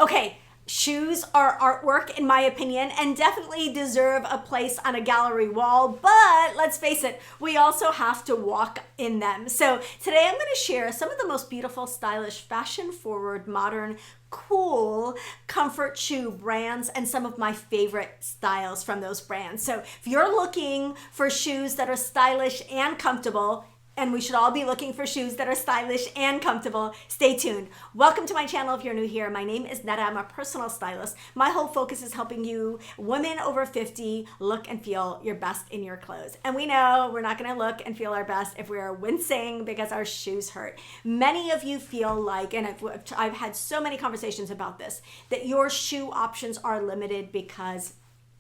Okay, shoes are artwork in my opinion and definitely deserve a place on a gallery wall, but let's face it, we also have to walk in them. So today I'm going to share some of the most beautiful, stylish, fashion forward, modern, cool comfort shoe brands and some of my favorite styles from those brands. So if you're looking for shoes that are stylish and comfortable, and we should all be looking for shoes that are stylish and comfortable, stay tuned. Welcome to my channel if you're new here. My name is Netta. I'm a personal stylist. My whole focus is helping you, women over 50, look and feel your best in your clothes. And we know we're not gonna look and feel our best if we are wincing because our shoes hurt. Many of you feel like, and I've had so many conversations about this, that your shoe options are limited because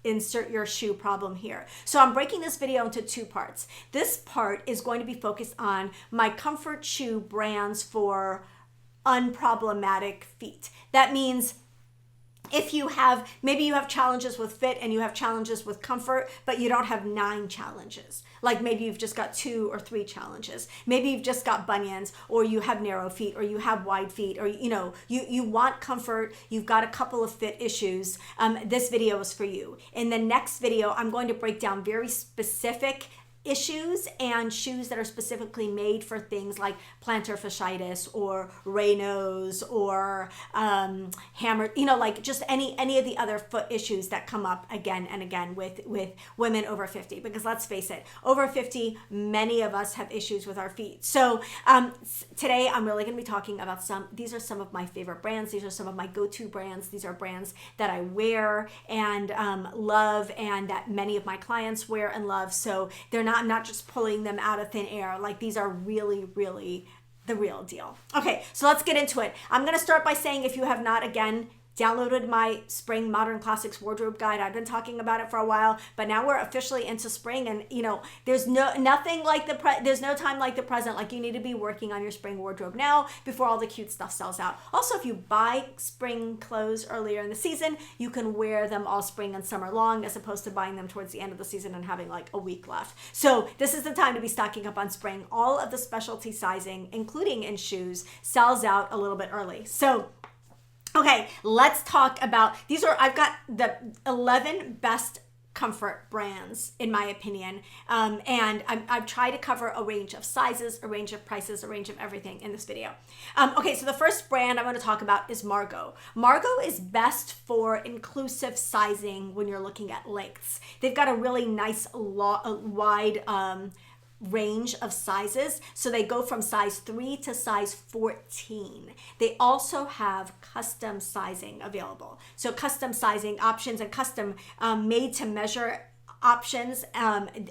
insert your shoe problem here. So I'm breaking this video into two parts. This part is going to be focused on my comfort shoe brands for unproblematic feet. That means if you have, maybe you have challenges with fit and you have challenges with comfort, but you don't have 9 challenges. Like maybe you've just got 2 or 3 challenges. Maybe you've just got bunions, or you have narrow feet, or you have wide feet, or you want comfort, you've got a couple of fit issues. This video is for you. In the next video, I'm going to break down very specific issues and shoes that are specifically made for things like plantar fasciitis or Raynaud's or hammer, like just any of the other foot issues that come up again and again with women over 50. Because let's face it, over 50, many of us have issues with our feet. So today I'm really going to be talking about these are some of my favorite brands. These are some of my go-to brands. These are brands that I wear and love, and that many of my clients wear and love. So I'm not just pulling them out of thin air. Like, these are really, really the real deal. Okay, so let's get into it. I'm going to start by saying, if you have not, again, downloaded my Spring Modern Classics Wardrobe Guide. I've been talking about it for a while, but now we're officially into spring, and there's no time like the present. Like, you need to be working on your spring wardrobe now before all the cute stuff sells out. Also, if you buy spring clothes earlier in the season, you can wear them all spring and summer long, as opposed to buying them towards the end of the season and having like a week left. So this is the time to be stocking up on spring. All of the specialty sizing, including in shoes, sells out a little bit early. So okay, let's talk about I've got the 11 best comfort brands in my opinion, and I've tried to cover a range of sizes, a range of prices, a range of everything in this video. Okay, so the first brand I want to talk about is Margot. Margot is best for inclusive sizing when you're looking at lengths. They've got a really nice wide range of sizes. So they go from size 3 to size 14. They also have custom sizing available. So custom sizing options and custom made to measure options.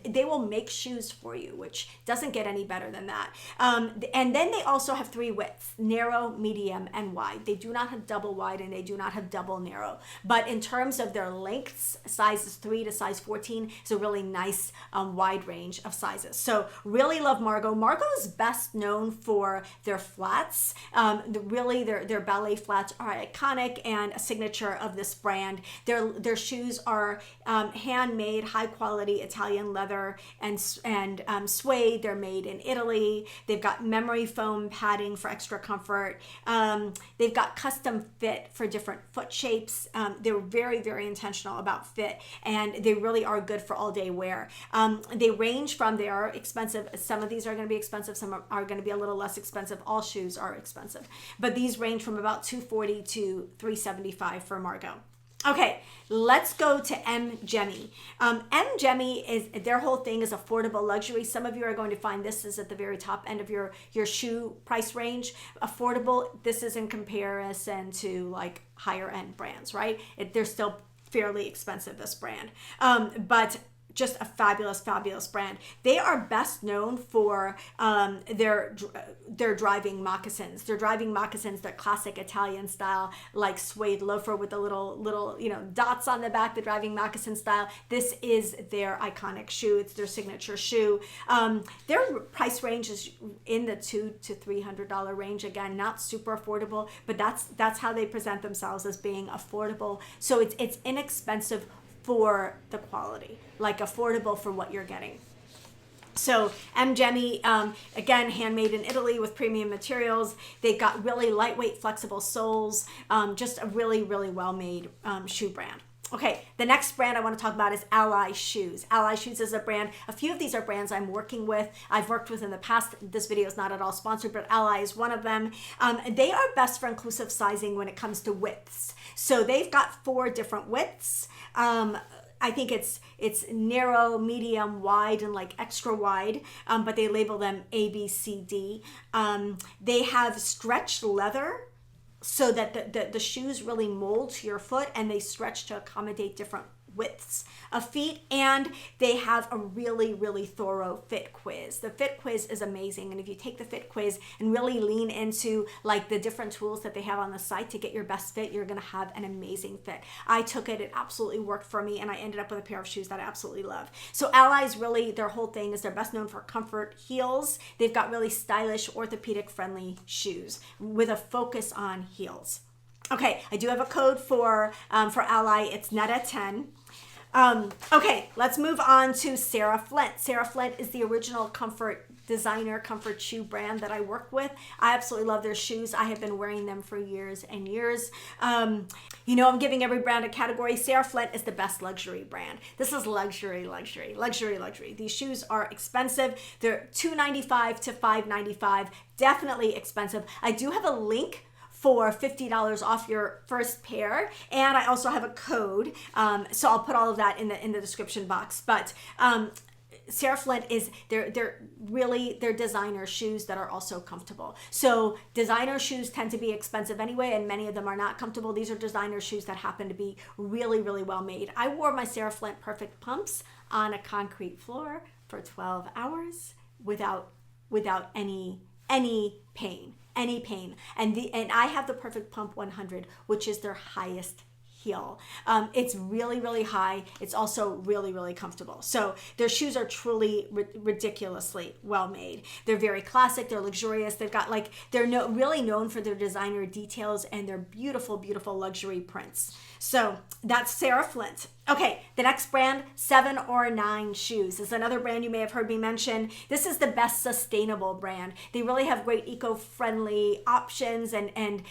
They will make shoes for you, which doesn't get any better than that. And then they also have 3 widths: narrow, medium, and wide. They do not have double wide and they do not have double narrow. But in terms of their lengths, sizes 3 to size 14 is a really nice wide range of sizes. So really love Margot. Margot is best known for their flats. Their ballet flats are iconic and a signature of this brand. Their shoes are handmade, high quality Italian leather and suede. They're made in Italy. They've got memory foam padding for extra comfort. They've got custom fit for different foot shapes. They're very, very intentional about fit, and they really are good for all day wear. They range from, they are expensive. Some of these are going to be expensive. Some are going to be a little less expensive. All shoes are expensive, but these range from about $240 to $375 for Margot. Okay, let's go to M. Jemmy. M. Jemmy is, their whole thing is affordable luxury. Some of you are going to find this is at the very top end of your shoe price range. Affordable, this is in comparison to like higher end brands, right? They're still fairly expensive, this brand. But just a fabulous, fabulous brand. They are best known for their driving moccasins. Their driving moccasins, their classic Italian style, like suede loafer with the little dots on the back, the driving moccasin style. This is their iconic shoe. It's their signature shoe. Their price range is in the $200 to $300 range. Again, not super affordable, but that's how they present themselves, as being affordable. So it's inexpensive for the quality, like affordable for what you're getting. So M. Gemi, again, handmade in Italy with premium materials. They've got really lightweight, flexible soles. Just a really, really well-made shoe brand. Okay, the next brand I want to talk about is Ally Shoes. Ally Shoes is a brand. A few of these are brands I'm working with. I've worked with in the past. This video is not at all sponsored, but Ally is one of them. They are best for inclusive sizing when it comes to widths. So they've got 4 different widths. I think it's narrow, medium, wide, and like extra wide, but they label them A, B, C, D. They have stretched leather so that the shoes really mold to your foot, and they stretch to accommodate different widths of feet, and they have a really, really thorough fit quiz. The fit quiz is amazing, and if you take the fit quiz and really lean into like the different tools that they have on the site to get your best fit, you're gonna have an amazing fit. I took it, it absolutely worked for me, and I ended up with a pair of shoes that I absolutely love. So Ally's really, their whole thing is they're best known for comfort heels. They've got really stylish, orthopedic friendly shoes with a focus on heels. Okay, I do have a code for Ally. It's NETA10. Okay, let's move on to Sarah Flint. Sarah Flint is the original comfort shoe brand that I work with. I absolutely love their shoes. I have been wearing them for years and years. You know, I'm giving every brand a category. Sarah Flint is the best luxury brand. This is luxury. These shoes are expensive. They're $295 to $595. Definitely expensive. I do have a link for $50 off your first pair, and I also have a code, so I'll put all of that in the description box. But Sarah Flint is they're designer shoes that are also comfortable. So designer shoes tend to be expensive anyway, and many of them are not comfortable. These are designer shoes that happen to be really, really well made. I wore my Sarah Flint Perfect Pumps on a concrete floor for 12 hours without any pain. And I have the Perfect Pump 100, which is their highest heel. It's really, really high. It's also really, really comfortable. So their shoes are truly ridiculously well made. They're very classic. They're luxurious. They've got like, really known for their designer details and their beautiful, beautiful luxury prints. So that's Sarah Flint. Okay, the next brand, 7 or 9 Shoes. This is another brand you may have heard me mention. This is the best sustainable brand. They really have great eco-friendly options and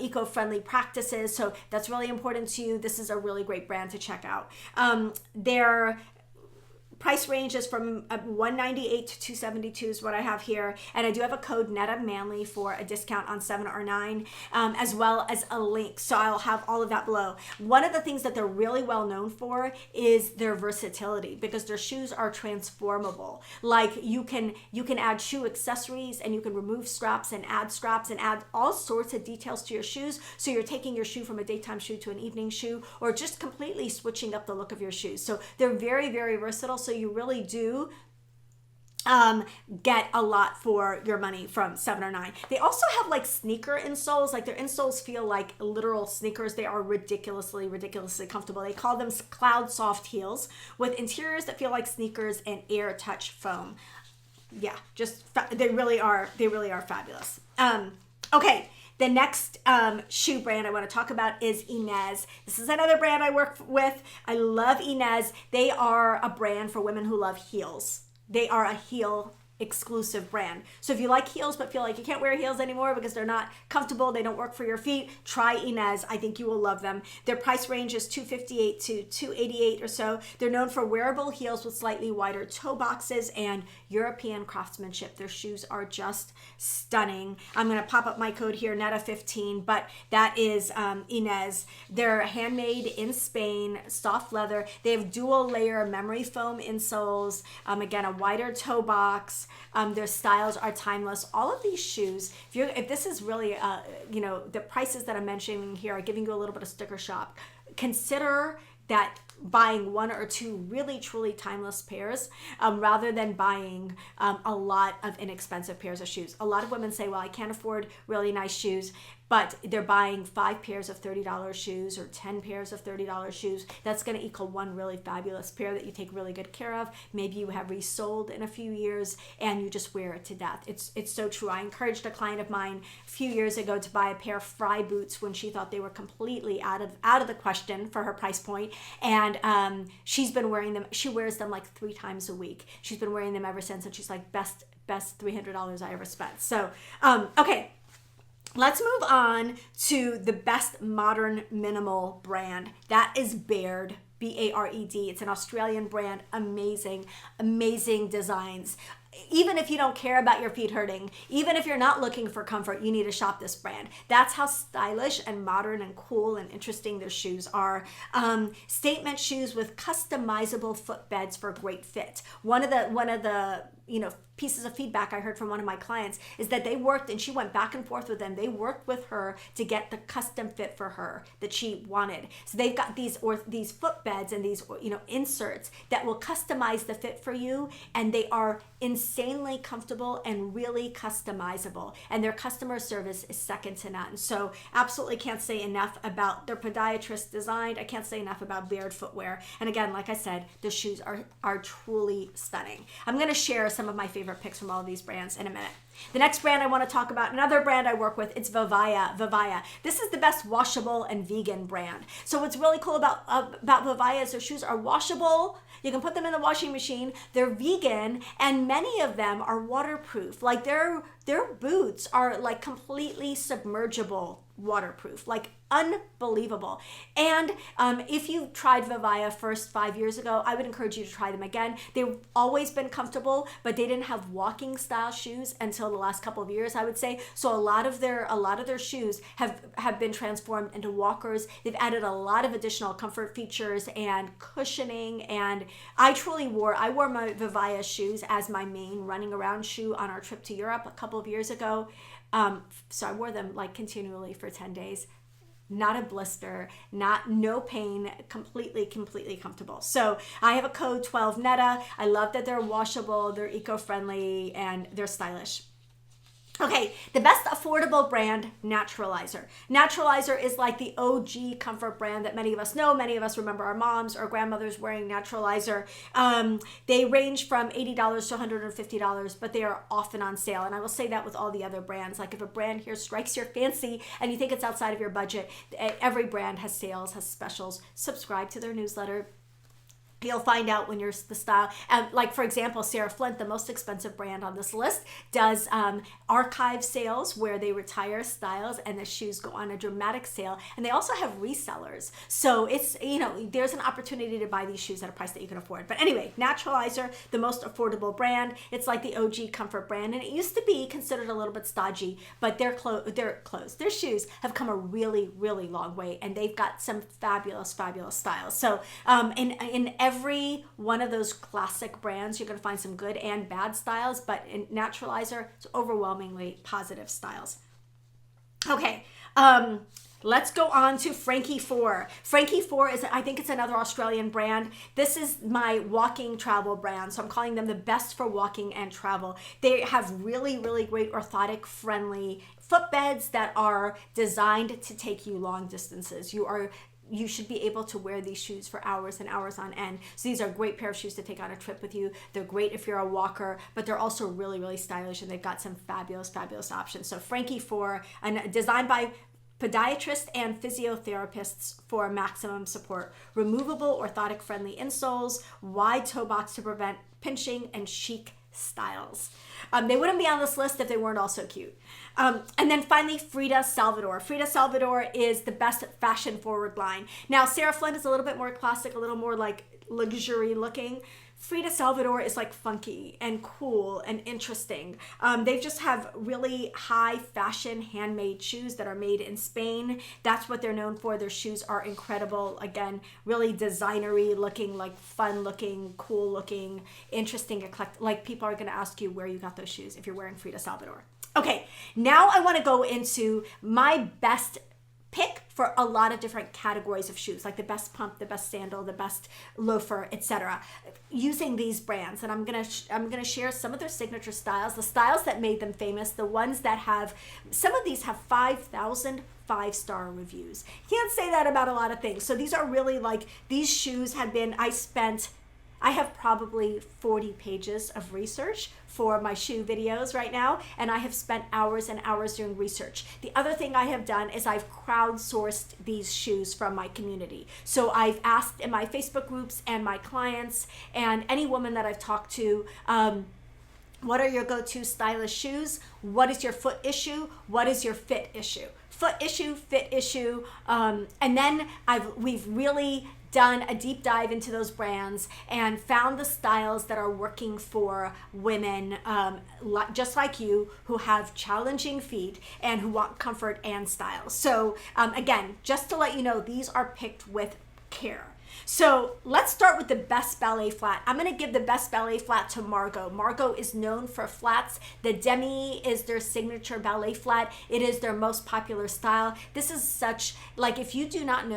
eco-friendly practices. So that's really important to you. This is a really great brand to check out. Their price range is from $198 to $272 is what I have here. And I do have a code NETA-MANLY for a discount on 7 or 9, as well as a link. So I'll have all of that below. One of the things that they're really well known for is their versatility, because their shoes are transformable. Like you can add shoe accessories, and you can remove straps and add all sorts of details to your shoes. So you're taking your shoe from a daytime shoe to an evening shoe, or just completely switching up the look of your shoes. So they're very, very versatile. So you really do get a lot for your money from 7 or 9. They also have like sneaker insoles. Like their insoles feel like literal sneakers. They are ridiculously comfortable. They call them cloud soft heels with interiors that feel like sneakers and air touch foam. Yeah, they really are fabulous. Okay. The next shoe brand I want to talk about is Inez. This is another brand I work with. I love Inez. They are a brand for women who love heels. They are a heel exclusive brand. So if you like heels but feel like you can't wear heels anymore because they're not comfortable, they don't work for your feet, try Inez. I think you will love them. Their price range is $258 to $288 or so. They're known for wearable heels with slightly wider toe boxes and European craftsmanship. Their shoes are just stunning. I'm going to pop up my code here, NETA15, but that is Inez. They're handmade in Spain, soft leather. They have dual layer memory foam insoles. Again, a wider toe box. Their styles are timeless. All of these shoes, if this is really, the prices that I'm mentioning here are giving you a little bit of sticker shock, consider that buying 1 or 2 really truly timeless pairs rather than buying a lot of inexpensive pairs of shoes. A lot of women say, well, I can't afford really nice shoes. but they're buying 5 pairs of $30 shoes or 10 pairs of $30 shoes. That's going to equal one really fabulous pair that you take really good care of. Maybe you have resold in a few years and you just wear it to death. It's so true. I encouraged a client of mine a few years ago to buy a pair of Fry boots when she thought they were completely out of the question for her price point, and she's been wearing them. She wears them like 3 times a week. She's been wearing them ever since, and she's like, best $300 I ever spent. So okay, let's move on to the best modern minimal brand. That is Baird, B-A-R-E-D. It's an Australian brand. Amazing designs. Even if you don't care about your feet hurting, even if you're not looking for comfort, you need to shop this brand. That's how stylish and modern and cool and interesting their shoes are. Statement shoes with customizable footbeds for great fit. One of the pieces of feedback I heard from one of my clients is that they worked, and she went back and forth with them. They worked with her to get the custom fit for her that she wanted. So they've got these footbeds and these inserts that will customize the fit for you, and they are insanely comfortable and really customizable. And their customer service is second to none. So absolutely can't say enough about their podiatrist designed. I can't say enough about Baird footwear. And again, like I said, the shoes are truly stunning. I'm going to share some of my favorite picks from all of these brands in a minute. The next brand I want to talk about, another brand I work with, it's Vivaya. Vivaya. This is the best washable and vegan brand. So what's really cool about Vivaya is their shoes are washable. You can put them in the washing machine. They're vegan, and many of them are waterproof. Like their boots are like completely submergible waterproof, like unbelievable. And if you tried Vivaya first 5 years ago, I would encourage you to try them again. They've always been comfortable, but they didn't have walking style shoes until the last couple of years, I would say. So a lot of their shoes have been transformed into walkers. They've added a lot of additional comfort features and cushioning, and I wore my Vivaya shoes as my main running around shoe on our trip to Europe a couple of years ago. So I wore them like continually for 10 days. Not a blister, no pain, completely comfortable. So I have a code 12NETA. I love that they're washable, they're eco-friendly, and they're stylish. Okay, the best affordable brand, Naturalizer. Naturalizer is like the OG comfort brand that many of us know. Many of us remember our moms or grandmothers wearing Naturalizer. They range from $80 to $150, but they are often on sale. And I will say that with all the other brands. Like if a brand here strikes your fancy and you think it's outside of your budget, every brand has sales, has specials. Subscribe to their newsletter. You'll find out when you're the style. Like for example, Sarah Flint, the most expensive brand on this list, does archive sales where they retire styles and the shoes go on a dramatic sale. And they also have resellers. So it's, there's an opportunity to buy these shoes at a price that you can afford. But anyway, Naturalizer, the most affordable brand. It's like the OG comfort brand. And it used to be considered a little bit stodgy, but their shoes have come a really, really long way. And they've got some fabulous styles. So in every one of those classic brands, you're going to find some good and bad styles, but in Naturalizer, it's overwhelmingly positive styles. Okay, let's go on to Frankie 4. Frankie 4 I think it's another Australian brand. This is my walking travel brand, so I'm calling them the best for walking and travel. They have really, really great orthotic friendly footbeds that are designed to take you long distances. You should be able to wear these shoes for hours and hours on end. So these are a great pair of shoes to take on a trip with you. They're great if you're a walker, but they're also really, really stylish, and they've got some fabulous options. So Frankie 4, designed by podiatrists and physiotherapists for maximum support. Removable orthotic friendly insoles, wide toe box to prevent pinching, and chic styles. They wouldn't be on this list if they weren't also cute. And then finally, Frida Salvador. Frida Salvador is the best fashion forward line. Now, Sarah Flint is a little bit more classic, a little more like luxury looking. Frida Salvador is like funky and cool and interesting. They just have really high fashion handmade shoes that are made in Spain. That's what they're known for. Their shoes are incredible. Again, really designery looking, like fun looking, cool looking, interesting, eclectic. Like people are going to ask you where you got those shoes if you're wearing Frida Salvador. Okay, now I want to go into my best pick for a lot of different categories of shoes, like the best pump, the best sandal, the best loafer, etc. Using these brands, and I'm gonna share some of their signature styles, the styles that made them famous, the ones that have, some of these have 5,000 5-star reviews. Can't say that about a lot of things. So these are really like, these shoes have been, I have probably 40 pages of research for my shoe videos right now, and I have spent hours and hours doing research. The other thing I have done is I've crowdsourced these shoes from my community. So I've asked in my Facebook groups and my clients and any woman that I've talked to, what are your go-to stylish shoes? What is your foot issue? What is your fit issue? Foot issue, fit issue, and then we've really done a deep dive into those brands and found the styles that are working for women just like you, who have challenging feet and who want comfort and style. So again, just to let you know, these are picked with care. So let's start with the best ballet flat. I'm going to give the best ballet flat to Margot. Margot is known for flats. The demi is their signature ballet flat. It is their most popular style. This is such, like, if you did not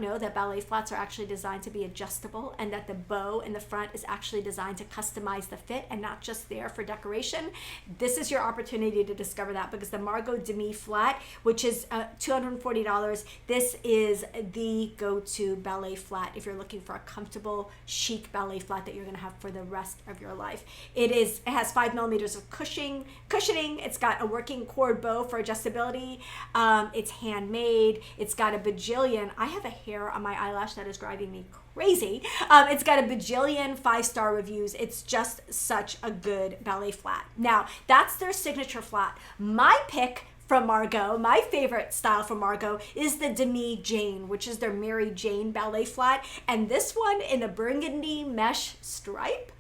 know that ballet flats are actually designed to be adjustable, and that the bow in the front is actually designed to customize the fit and not just there for decoration, this is your opportunity to discover that, because the Margot demi flat, which is $240, this is the go-to ballet flat if you're looking for a comfortable, chic ballet flat that you're going to have for the rest of your life. It has 5 millimeters of cushioning. It's got a working cord bow for adjustability. It's handmade. It's got a bajillion. I have a hair on my eyelash that is driving me crazy. It's got a bajillion 5-star reviews. It's just such a good ballet flat. Now, that's their signature flat. My pick from Margot, my favorite style from Margot, is the Demi Jane, which is their Mary Jane ballet flat. And this one in the burgundy mesh stripe.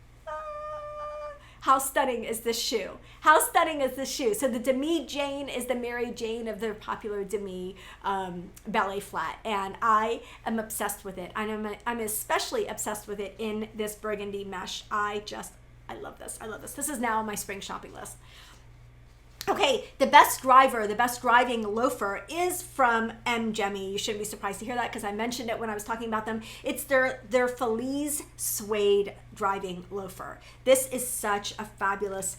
How stunning is this shoe? How stunning is this shoe? So the Demi Jane is the Mary Jane of their popular Demi ballet flat. And I am obsessed with it. I'm especially obsessed with it in this burgundy mesh. I love this. I love this. This is now on my spring shopping list. Okay, the best driving loafer is from M. Jemmy. You shouldn't be surprised to hear that because I mentioned it when I was talking about them. It's their Feliz suede driving loafer. This is such a fabulous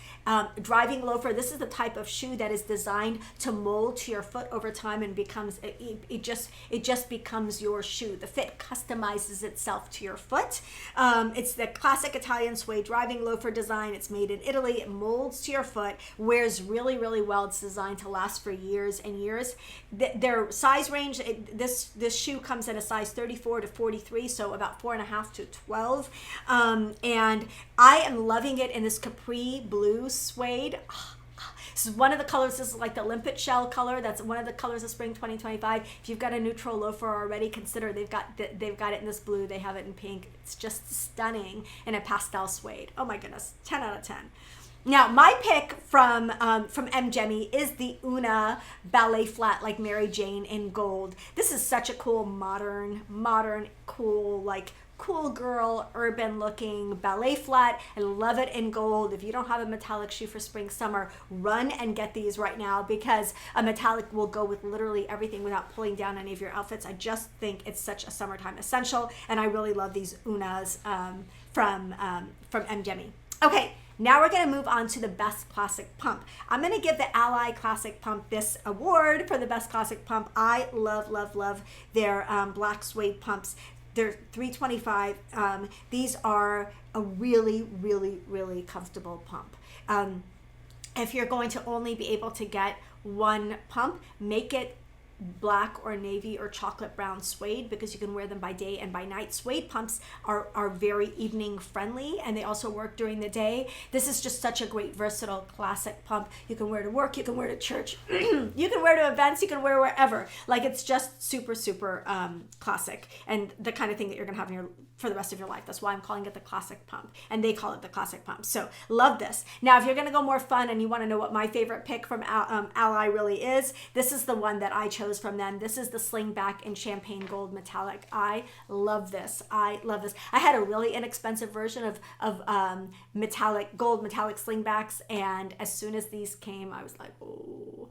driving loafer. This is the type of shoe that is designed to mold to your foot over time and becomes it just becomes your shoe. The fit customizes itself to your foot. It's the classic Italian suede driving loafer design. It's made in Italy. It molds to your foot, wears really well. It's designed to last for years and years. Their size range, this shoe comes in a size 34 to 43, so about 4.5 to 12. And I am loving it in this capri blue suede. This is one of the colors. This is like the limpet shell color. That's one of the colors of spring 2025. If you've got a neutral loafer already, consider they've got it in this blue. They have it in pink. It's just stunning in a pastel suede. Oh my goodness, 10 out of 10. Now, my pick from M. Jemmy is the Una ballet flat, like Mary Jane in gold. This is such a cool, modern, cool, like cool girl, urban looking ballet flat. I love it in gold. If you don't have a metallic shoe for spring, summer, run and get these right now, because a metallic will go with literally everything without pulling down any of your outfits. I just think it's such a summertime essential, and I really love these Unas from M. Jemmy. Okay. Now we're going to move on to the best classic pump. I'm going to give the Ally Classic Pump this award for the best classic pump. I love their black suede pumps. They're $325. These are a really comfortable pump. If you're going to only be able to get one pump, make it black or navy or chocolate brown suede, because you can wear them by day and by night. Suede pumps are very evening friendly, and they also work during the day. This is just such a great versatile classic pump. You can wear to work, you can wear to church, you can wear to events, you can wear wherever. Like, it's just super classic, and the kind of thing that you're gonna have in your for the rest of your life. That's why I'm calling it the classic pump, and they call it the classic pump. So love this. Now, if you're gonna go more fun and you wanna know what my favorite pick from Ally really is, this is the one that I chose chose from them. This is the slingback in champagne gold metallic. I love this. I love this. I had a really inexpensive version of gold metallic slingbacks, and as soon as these came, I was like, oh,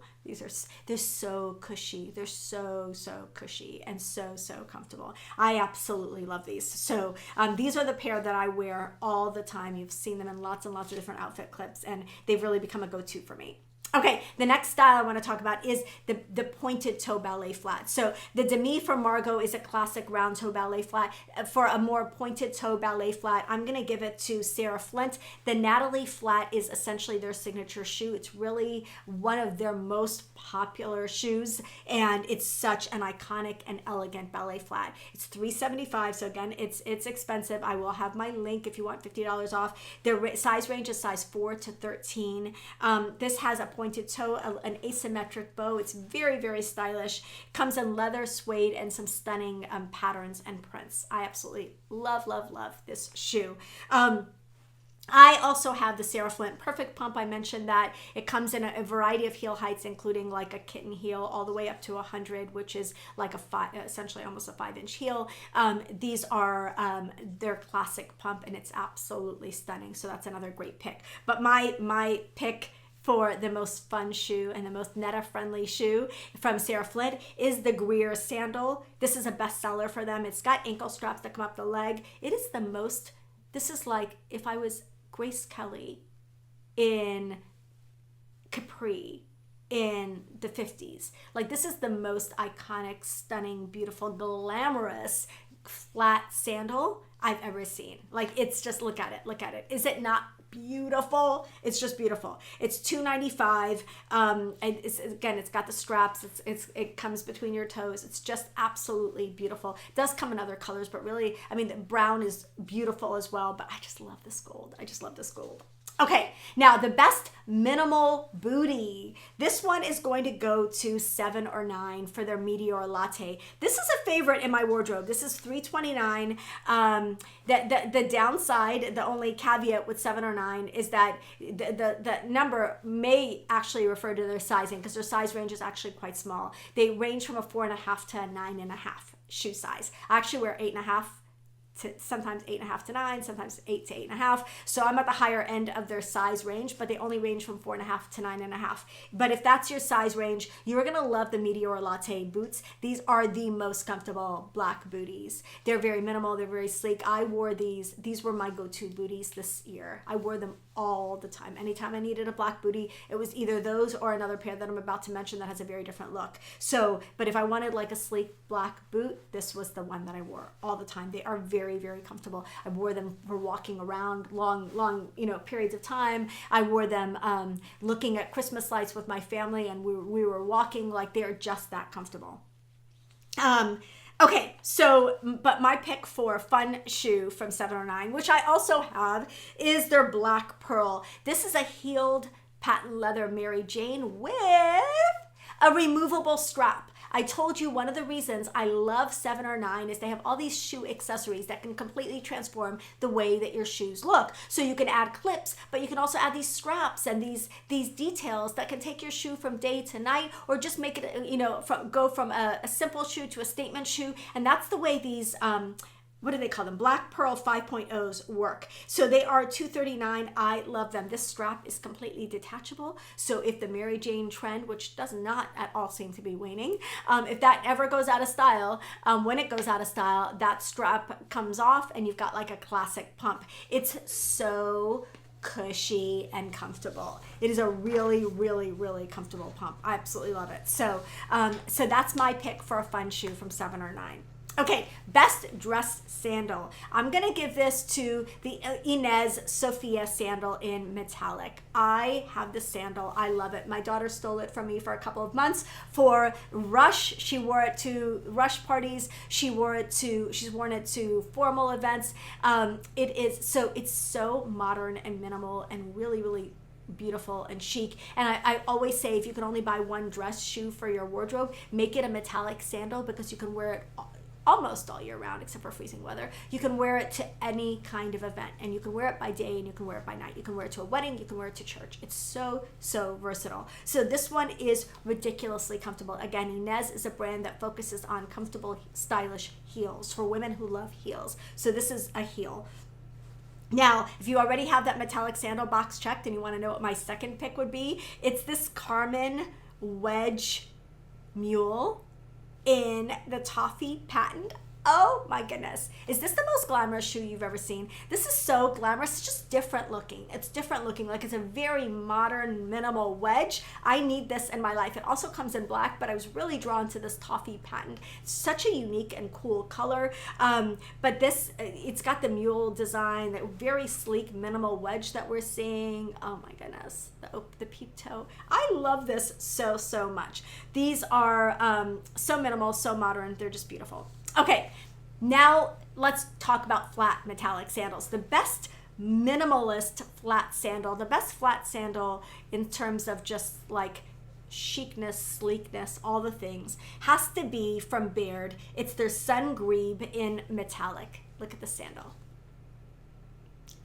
they're so cushy. They're so cushy and so comfortable. I absolutely love these. So these are the pair that I wear all the time. You've seen them in lots and lots of different outfit clips, and they've really become a go-to for me. Okay, the next style I want to talk about is the pointed toe ballet flat. So the Demi from Margot is a classic round toe ballet flat. For a more pointed toe ballet flat, I'm going to give it to Sarah Flint. The Natalie flat is essentially their signature shoe. It's really one of their most popular shoes, and it's such an iconic and elegant ballet flat. It's $375, so again, it's expensive. I will have my link if you want $50 off. Their size range is size 4 to 13. This has a pointed toe, an asymmetric bow. It's very stylish. Comes in leather, suede, and some stunning patterns and prints. I absolutely love this shoe. I also have the Sarah Flint Perfect Pump. I mentioned that it comes in a variety of heel heights, including like a kitten heel all the way up to 100, which is like essentially almost a 5-inch heel. These are their classic pump, and it's absolutely stunning. So that's another great pick. But my pick for the most fun shoe and the most Netta-friendly shoe from Sarah Flint is the Greer Sandal. This is a bestseller for them. It's got ankle straps that come up the leg. This is like if I was Grace Kelly in Capri in the 50s. Like, this is the most iconic, stunning, beautiful, glamorous flat sandal I've ever seen. Like, it's just, look at it. Is it not beautiful? It's just beautiful. It's $295. And it's got the straps. It comes between your toes. It's just absolutely beautiful. It does come in other colors, but really, I mean, the brown is beautiful as well, but I just love this gold. Okay, now the best minimal booty. This one is going to go to 7 or 9 for their Meteor Latte. This is a favorite in my wardrobe. This is $329. The downside, the only caveat with 7 or 9 is that the number may actually refer to their sizing, because their size range is actually quite small. They range from a 4.5 to a 9.5 shoe size. I actually wear 8.5. To sometimes 8.5 to 9, sometimes 8 to 8.5. So I'm at the higher end of their size range, but they only range from 4.5 to 9.5. But if that's your size range, you're gonna love the Meteor Latte boots. These are the most comfortable black booties. They're very minimal, they're very sleek. I wore these were my go-to booties this year. I wore them all the time. Anytime I needed a black bootie, it was either those or another pair that I'm about to mention that has a very different look. So, but if I wanted like a sleek black boot, this was the one that I wore all the time. They are very comfortable. I wore them for walking around long periods of time. I wore them looking at Christmas lights with my family, and we were walking. Like, they are just that comfortable. Okay, so, but my pick for fun shoe from 7 or 9, which I also have, is their Black Pearl. This is a heeled patent leather Mary Jane with a removable strap. I told you one of the reasons I love 7 or 9 is they have all these shoe accessories that can completely transform the way that your shoes look. So you can add clips, but you can also add these straps and these details that can take your shoe from day to night, or just make it, go from a simple shoe to a statement shoe. And that's the way these, what do they call them? Black Pearl 5.0s work. So they are $239. I love them. This strap is completely detachable. So if the Mary Jane trend, which does not at all seem to be waning, if that ever goes out of style, when it goes out of style, that strap comes off and you've got like a classic pump. It's so cushy and comfortable. It is a really comfortable pump. I absolutely love it. So, so that's my pick for a fun shoe from 7 or 9. Okay, best dress sandal. I'm gonna give this to the Inez Sophia sandal in metallic. I have this sandal, I love it. My daughter stole it from me for a couple of months for Rush. She wore it to Rush parties. She's worn it to formal events. It's so modern and minimal and really beautiful and chic. And I always say, if you can only buy one dress shoe for your wardrobe, make it a metallic sandal, because you can wear it almost all year round, except for freezing weather. You can wear it to any kind of event, and you can wear it by day and you can wear it by night. You can wear it to a wedding, you can wear it to church. It's so, so versatile. So this one is ridiculously comfortable. Again, Inez is a brand that focuses on comfortable, stylish heels for women who love heels. So this is a heel. Now, if you already have that metallic sandal box checked and you want to know what my second pick would be, it's this Carmen wedge mule in the toffee patent. Oh my goodness. Is this the most glamorous shoe you've ever seen? This is so glamorous. It's just different looking. It's different looking. Like, it's a very modern, minimal wedge. I need this in my life. It also comes in black, but I was really drawn to this toffee patent. It's such a unique and cool color. But this, it's got the mule design, that very sleek, minimal wedge that we're seeing. Oh my goodness. The peep toe. I love this so, so much. These are so minimal, so modern. They're just beautiful. Okay, now let's talk about flat metallic sandals. The best minimalist flat sandal, the best flat sandal in terms of just like chicness, sleekness, all the things, has to be from Baird. It's their Sun Grebe in metallic. Look at the sandal.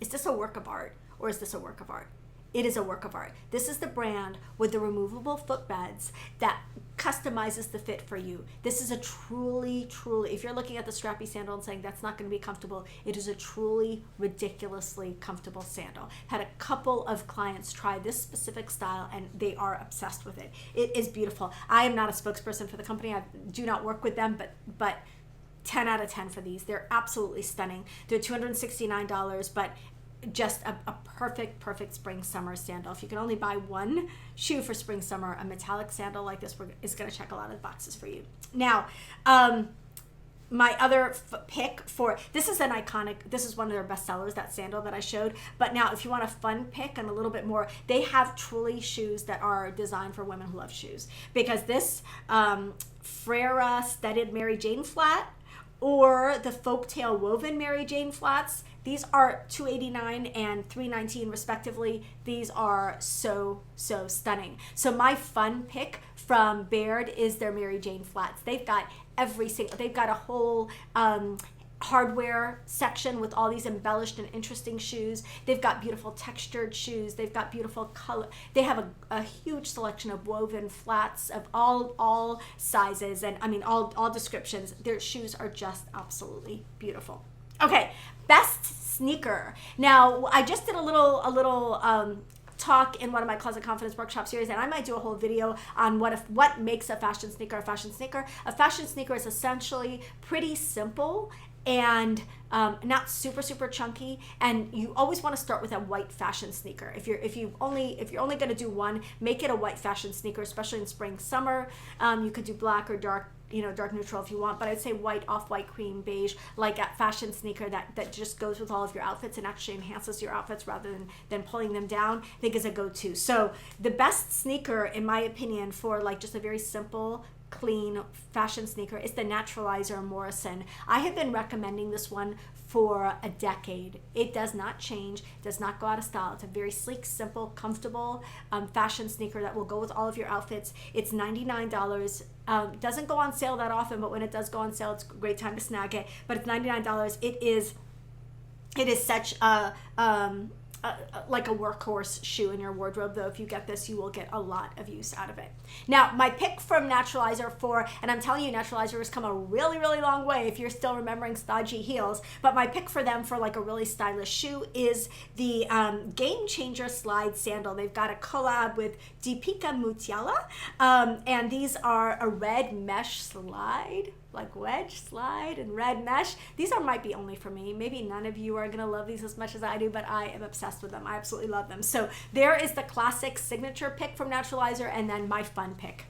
Is this a work of art, or is this a work of art? It is a work of art. This is the brand with the removable footbeds that customizes the fit for you. This is a truly, if you're looking at the strappy sandal and saying that's not going to be comfortable, it is a truly ridiculously comfortable sandal. Had a couple of clients try this specific style and they are obsessed with it. It is beautiful. I am not a spokesperson for the company. I do not work with them, but 10 out of 10 for these. They're absolutely stunning. They're $269, but just a perfect spring summer sandal. If you can only buy one shoe for spring summer, a metallic sandal like this is going to check a lot of the boxes for you. Now, my other pick for this is an iconic, this is one of their best sellers, that sandal that I showed. But now if you want a fun pick and a little bit more, they have truly shoes that are designed for women who love shoes, because this Frera studded Mary Jane flat or the Folktail woven Mary Jane flats, these are $289 and $319 respectively. These are so stunning. So my fun pick from Baird is their Mary Jane flats. They've got they've got a whole hardware section with all these embellished and interesting shoes. They've got beautiful textured shoes. They've got beautiful color. They have a huge selection of woven flats of all sizes, and I mean all descriptions. Their shoes are just absolutely beautiful. Okay, best sneaker. Now, I just did a little talk in one of my Closet Confidence Workshop series, and I might do a whole video on what makes a fashion sneaker a fashion sneaker. A fashion sneaker is essentially pretty simple and not super chunky, and you always want to start with a white fashion sneaker. If you're only going to do one, make it a white fashion sneaker, especially in spring summer. You could do black or dark neutral if you want, but I'd say white, off-white, cream, beige, like a fashion sneaker that just goes with all of your outfits and actually enhances your outfits rather than pulling them down, I think is a go-to. So the best sneaker, in my opinion, for like just a very simple, clean fashion sneaker is the Naturalizer Morrison. I have been recommending this one for a decade. It does not change, does not go out of style. It's a very sleek, simple, comfortable fashion sneaker that will go with all of your outfits. It's $99. Doesn't go on sale that often, but when it does go on sale, it's a great time to snag it. But it's $99. It is such like a workhorse shoe in your wardrobe, though. If you get this, you will get a lot of use out of it. Now, my pick from Naturalizer and I'm telling you, Naturalizer has come a really long way if you're still remembering stodgy heels, but my pick for them for like a really stylish shoe is the Game Changer Slide Sandal. They've got a collab with Deepika Mutiala, and these are a red mesh slide, like wedge slide and red mesh. These might be only for me. Maybe none of you are gonna love these as much as I do, but I am obsessed with them. I absolutely love them. So there is the classic signature pick from Naturalizer, and then my fun pick.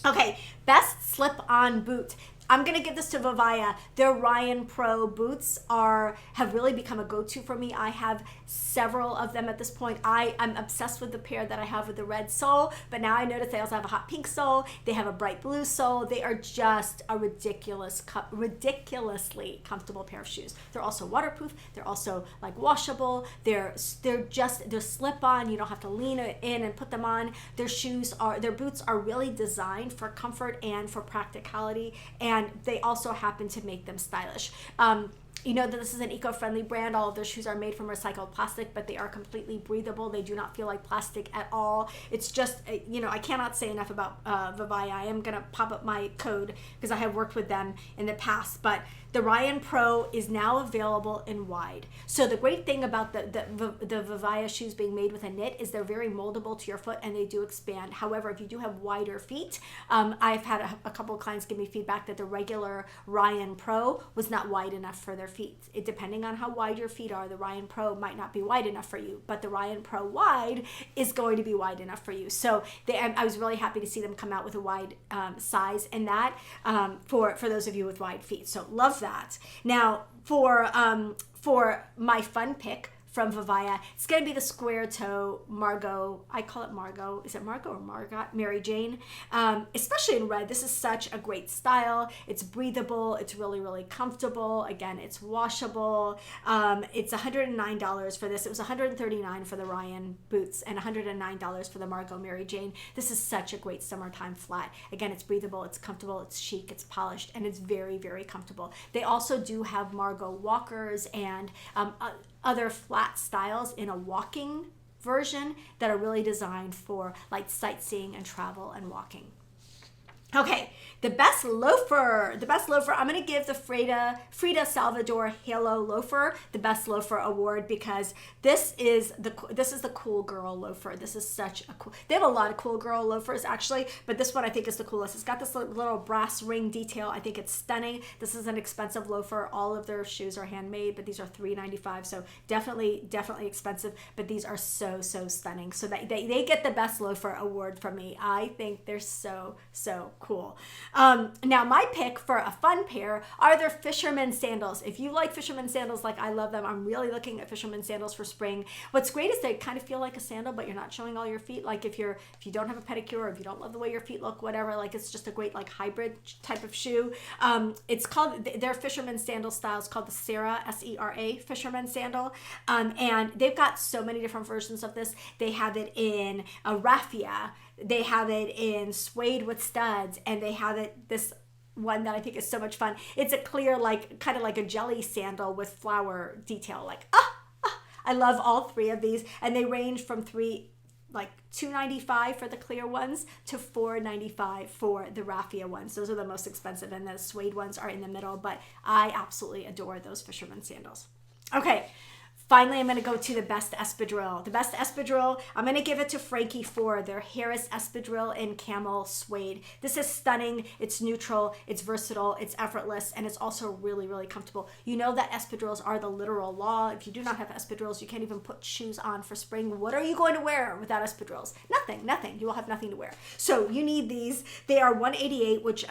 Okay, best slip-on boot. I'm gonna give this to Vivaya. Their Ryan Pro boots have really become a go-to for me. I have several of them at this point. I'm obsessed with the pair that I have with the red sole, but now I notice they also have a hot pink sole. They have a bright blue sole. They are just a ridiculously comfortable pair of shoes. They're also waterproof. They're also like washable. They're slip-on. You don't have to lean in and put them on. Their boots are really designed for comfort and for practicality, and and they also happen to make them stylish. You know that this is an eco-friendly brand. All of their shoes are made from recycled plastic, but they are completely breathable. They do not feel like plastic at all. It's just, you know, I cannot say enough about Vivaya. I am going to pop up my code because I have worked with them in the past, but the Ryan Pro is now available in wide. So the great thing about the Vivaya shoes being made with a knit is they're very moldable to your foot and they do expand. However, if you do have wider feet, I've had a couple of clients give me feedback that the regular Ryan Pro was not wide enough for their feet. Depending on how wide your feet are, the Ryan Pro might not be wide enough for you, but the Ryan Pro wide is going to be wide enough for you. So I was really happy to see them come out with a wide size in that for those of you with wide feet. So love that. Now for my fun pick from Vivaya, it's going to be the square toe Margot. I call it Margot. Is it Margot or Margot? Mary Jane. Especially in red. This is such a great style. It's breathable. It's really, really comfortable. Again, it's washable. It's $109 for this. It was $139 for the Ryan boots and $109 for the Margot Mary Jane. This is such a great summertime flat. Again, it's breathable. It's comfortable. It's chic. It's polished. And it's very, very comfortable. They also do have Margot walkers and other flat styles in a walking version that are really designed for like sightseeing and travel and walking. Okay, the best loafer, I'm going to give the Frida Salvador Halo Loafer the best loafer award because this is the cool girl loafer. This is such a cool, they have a lot of cool girl loafers actually, but this one I think is the coolest. It's got this little brass ring detail. I think it's stunning. This is an expensive loafer. All of their shoes are handmade, but these are $3.95, so definitely expensive, but these are so stunning. So they get the best loafer award from me. I think they're so cool. Now my pick for a fun pair are their fisherman sandals. If you like fisherman sandals like I love them, I'm really looking at fisherman sandals for spring. What's great is they kind of feel like a sandal, but you're not showing all your feet. Like if you don't have a pedicure or if you don't love the way your feet look, whatever, like it's just a great like hybrid type of shoe. It's called, their fisherman sandal style is called the Sera, S-E-R-A fisherman sandal. And they've got so many different versions of this. They have it in a raffia. They have it in suede with studs, and they have it this one that I think is so much fun. It's a clear, like kind of like a jelly sandal with flower detail. Like I love all three of these, and they range from $2.95 for the clear ones to $4.95 for the raffia ones. Those are the most expensive, and the suede ones are in the middle. But I absolutely adore those fisherman sandals. Okay. Finally, I'm going to go to the best espadrille. The best espadrille, I'm going to give it to Frankie for their Harris espadrille in camel suede. This is stunning. It's neutral. It's versatile. It's effortless. And it's also really, really comfortable. You know that espadrilles are the literal law. If you do not have espadrilles, you can't even put shoes on for spring. What are you going to wear without espadrilles? Nothing. You will have nothing to wear. So you need these. They are $188, which,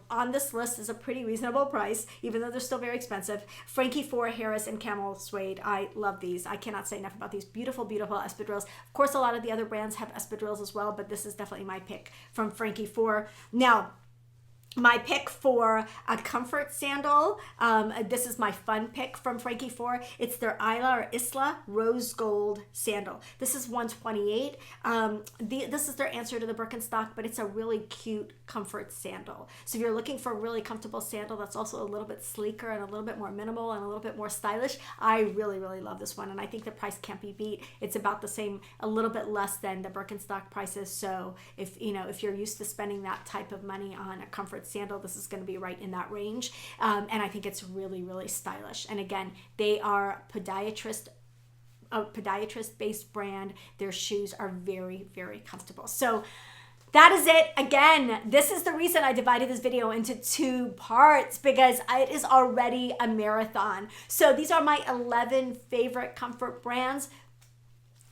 on this list is a pretty reasonable price, even though they're still very expensive. Frankie for Harris and camel suede. I love these. I cannot say enough about these beautiful espadrilles. Of course, a lot of the other brands have espadrilles as well, but this is definitely my pick from Frankie 4. Now, my pick for a comfort sandal, this is my fun pick from Frankie 4. It's their Isla Rose Gold sandal. This is $128. This is their answer to the Birkenstock, but it's a really cute comfort sandal. So if you're looking for a really comfortable sandal that's also a little bit sleeker and a little bit more minimal and a little bit more stylish, I really, really love this one. And I think the price can't be beat. It's about the same, a little bit less than the Birkenstock prices. So if you're used to spending that type of money on a comfort sandal, this is going to be right in that range, and I think it's really, really stylish. And again, they are a podiatrist-based brand. Their shoes are very, very comfortable. So that is it. Again, this is the reason I divided this video into 2 parts, because it is already a marathon. So these are my 11 favorite comfort brands.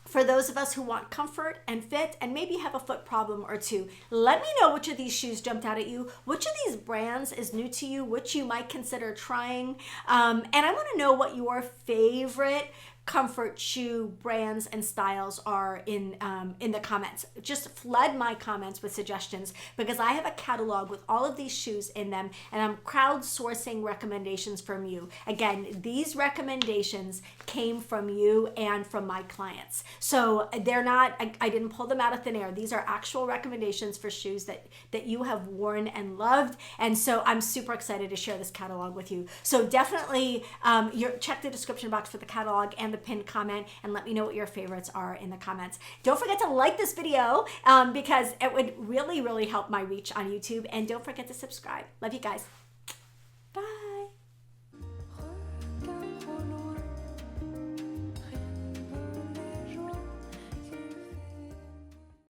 For those of us who want comfort and fit and maybe have a foot problem or two, let me know which of these shoes jumped out at you, which of these brands is new to you, which you might consider trying. And I want to know what your favorite comfort shoe brands and styles are in the comments. Just flood my comments with suggestions, because I have a catalog with all of these shoes in them, and I'm crowdsourcing recommendations from you. Again, these recommendations came from you and from my clients. So they're not, I didn't pull them out of thin air. These are actual recommendations for shoes that you have worn and loved. And so I'm super excited to share this catalog with you. So definitely check the description box for the catalog and the pinned comment, and let me know what your favorites are in the comments. Don't forget to like this video because it would really, really help my reach on YouTube. And don't forget to subscribe. Love you guys.